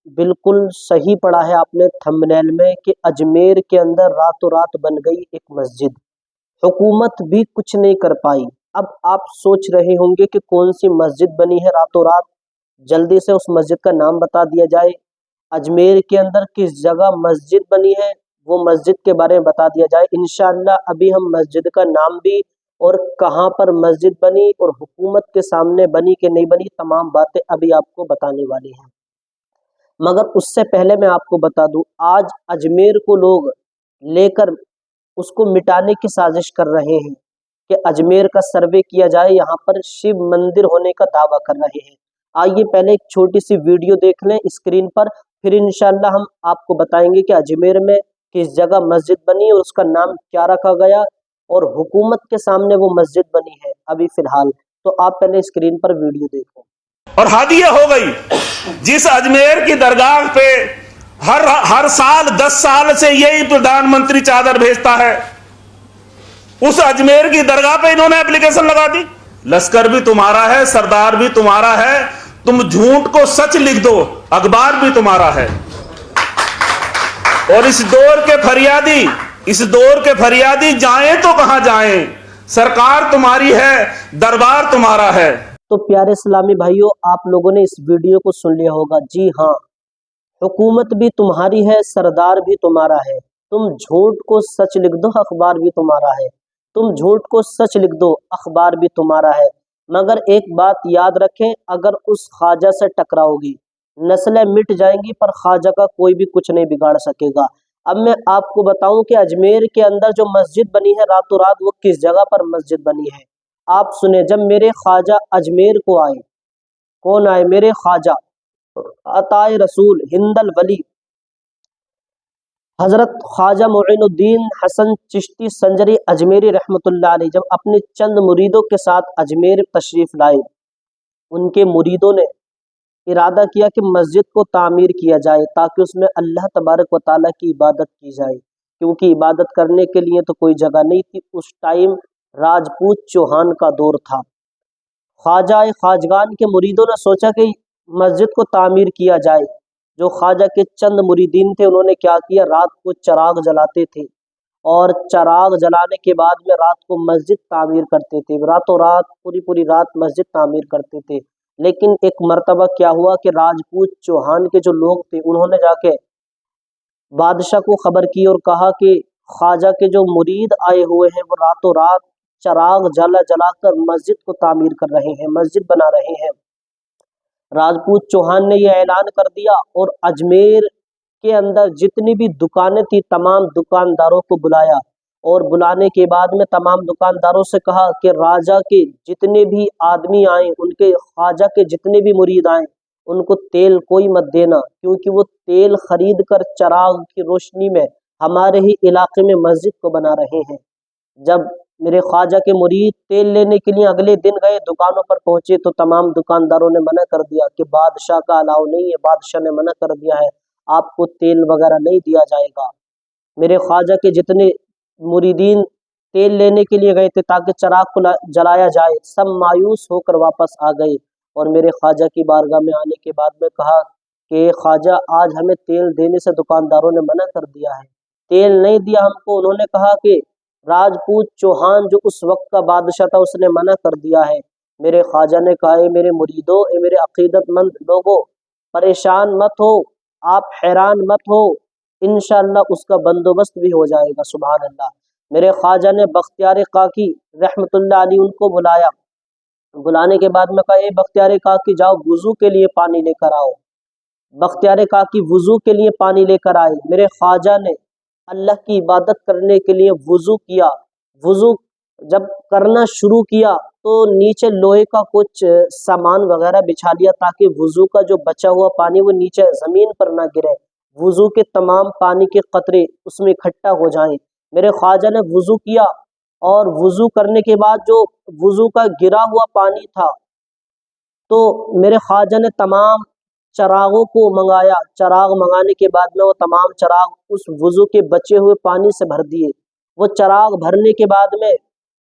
بالکل صحیح پڑھا ہے آپ نے تھمبنیل میں کہ اجمیر کے اندر راتوں رات بن گئی ایک مسجد، حکومت بھی کچھ نہیں کر پائی۔ اب آپ سوچ رہے ہوں گے کہ کون سی مسجد بنی ہے راتوں رات، جلدی سے اس مسجد کا نام بتا دیا جائے۔ اجمیر کے اندر کس جگہ مسجد بنی ہے وہ مسجد کے بارے میں بتا دیا جائے۔ انشاءاللہ ابھی ہم مسجد کا نام بھی اور کہاں پر مسجد بنی اور حکومت کے سامنے بنی کہ نہیں بنی، تمام باتیں ابھی آپ کو بتانے والی ہیں۔ مگر اس سے پہلے میں آپ کو بتا دوں، آج اجمیر کو لوگ لے کر اس کو مٹانے کی سازش کر رہے ہیں کہ اجمیر کا سروے کیا جائے، یہاں پر شیو مندر ہونے کا دعویٰ کر رہے ہیں۔ آئیے پہلے ایک چھوٹی سی ویڈیو دیکھ لیں اسکرین پر، پھر انشاءاللہ ہم آپ کو بتائیں گے کہ اجمیر میں کس جگہ مسجد بنی اور اس کا نام کیا رکھا گیا اور حکومت کے سامنے وہ مسجد بنی ہے ابھی فی الحال۔ تو آپ پہلے اسکرین پر ویڈیو دیکھیں۔ اور ہدیہ ہو گئی جس اجمیر کی درگاہ پہ ہر سال 10 سال سے یہی پردھان منتری چادر بھیجتا ہے، اس اجمیر کی درگاہ پہ انہوں نے اپلیکیشن لگا دی، لشکر بھی تمہارا ہے، سردار بھی تمہارا ہے، تم جھوٹ کو سچ لکھ دو، اخبار بھی تمہارا ہے۔ اور اس دور کے فریادی جائیں تو کہاں جائیں، سرکار تمہاری ہے، دربار تمہارا ہے۔ تو پیارے اسلامی بھائیوں، آپ لوگوں نے اس ویڈیو کو سن لیا ہوگا۔ جی ہاں، حکومت بھی تمہاری ہے، سردار بھی تمہارا ہے، تم جھوٹ کو سچ لکھ دو، اخبار بھی تمہارا ہے۔ تم جھوٹ کو سچ لکھ دو، اخبار بھی تمہارا ہے۔ مگر ایک بات یاد رکھیں، اگر اس خواجہ سے ٹکراؤ گی، نسلیں مٹ جائیں گی پر خواجہ کا کوئی بھی کچھ نہیں بگاڑ سکے گا۔ اب میں آپ کو بتاؤں کہ اجمیر کے اندر جو مسجد بنی ہے راتوں رات، وہ کس جگہ پر مسجد بنی ہے۔ آپ سنیں، جب میرے خواجہ اجمیر کو آئے، کون آئے؟ میرے خواجہ عطائے رسول ہند الولی حضرت خواجہ معین الدین حسن چشتی سنجری اجمیری رحمۃ اللہ علیہ جب اپنے چند مریدوں کے ساتھ اجمیر تشریف لائے، ان کے مریدوں نے ارادہ کیا کہ مسجد کو تعمیر کیا جائے تاکہ اس میں اللہ تبارک و تعالیٰ کی عبادت کی جائے، کیونکہ عبادت کرنے کے لیے تو کوئی جگہ نہیں تھی۔ اس ٹائم راجپوت چوہان کا دور تھا۔ خواجہ خواجگان کے مریدوں نے سوچا کہ مسجد کو تعمیر کیا جائے۔ جو خواجہ کے چند مریدین تھے، انہوں نے کیا کیا، رات کو چراغ جلاتے تھے اور چراغ جلانے کے بعد میں رات کو مسجد تعمیر کرتے تھے، راتوں رات پوری رات مسجد تعمیر کرتے تھے۔ لیکن ایک مرتبہ کیا ہوا کہ راجپوت چوہان کے جو لوگ تھے، انہوں نے جا کے بادشاہ کو خبر کی اور کہا کہ خواجہ کے جو مرید آئے ہوئے ہیں وہ راتوں رات چراغ جلا کر مسجد کو تعمیر کر رہے ہیں، مسجد بنا رہے ہیں۔ راجپوت چوہان نے یہ اعلان کر دیا اور اجمیر کے اندر جتنی بھی دکانیں تھی تمام دکانداروں کو بلایا، اور بلانے کے بعد میں تمام دکانداروں سے کہا کہ راجہ کے جتنے بھی آدمی آئیں، ان کے خواجہ کے جتنے بھی مرید آئیں، ان کو تیل کوئی مت دینا، کیونکہ وہ تیل خرید کر چراغ کی روشنی میں ہمارے ہی علاقے میں مسجد کو بنا رہے ہیں۔ جب میرے خواجہ کے مرید تیل لینے کے لیے اگلے دن گئے، دکانوں پر پہنچے تو تمام دکانداروں نے منع کر دیا کہ بادشاہ کا الاؤ نہیں ہے، بادشاہ نے منع کر دیا ہے، آپ کو تیل وغیرہ نہیں دیا جائے گا۔ میرے خواجہ کے جتنے مریدین تیل لینے کے لیے گئے تھے تاکہ چراغ کو جلایا جائے، سب مایوس ہو کر واپس آ گئے، اور میرے خواجہ کی بارگاہ میں آنے کے بعد میں کہا کہ خواجہ آج ہمیں تیل دینے سے دکانداروں نے منع کر دیا ہے، تیل نہیں دیا ہم کو۔ انہوں نے کہا کہ راجپوت چوہان جو اس وقت کا بادشاہ تھا، اس نے منع کر دیا ہے۔ میرے خواجہ نے کہا، اے میرے مریدوں، اے میرے عقیدت مند لوگوں، پریشان مت ہو، آپ حیران مت ہو، انشاءاللہ اس کا بندوبست بھی ہو جائے گا۔ سبحان اللہ۔ میرے خواجہ نے بختیار کاکی رحمت اللہ علیہ ان کو بلایا، بلانے کے بعد میں کہا، اے بختیار کاکی جاؤ وضو کے لیے پانی لے کر آؤ۔ بختیار کاکی وضو کے لیے پانی لے کر آئے۔ میرے خواجہ نے اللہ کی عبادت کرنے کے لیے وضو کیا۔ وضو جب کرنا شروع کیا تو نیچے لوہے کا کچھ سامان وغیرہ بچھا لیا تاکہ وضو کا جو بچا ہوا پانی وہ نیچے زمین پر نہ گرے، وضو کے تمام پانی کے قطرے اس میں اکٹھا ہو جائیں۔ میرے خواجہ نے وضو کیا اور وضو کرنے کے بعد جو وضو کا گرا ہوا پانی تھا تو میرے خواجہ نے تمام چراغوں کو منگایا۔ چراغ منگانے کے بعد میں وہ تمام چراغ اس وضو کے بچے ہوئے پانی سے بھر دیے۔ وہ چراغ بھرنے کے بعد میں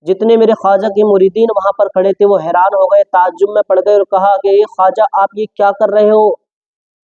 جتنے میرے خواجہ کے مریدین وہاں پر کھڑے تھے وہ حیران ہو گئے، تعجب میں پڑ گئے اور کہا کہ اے خواجہ آپ یہ کیا کر رہے ہو؟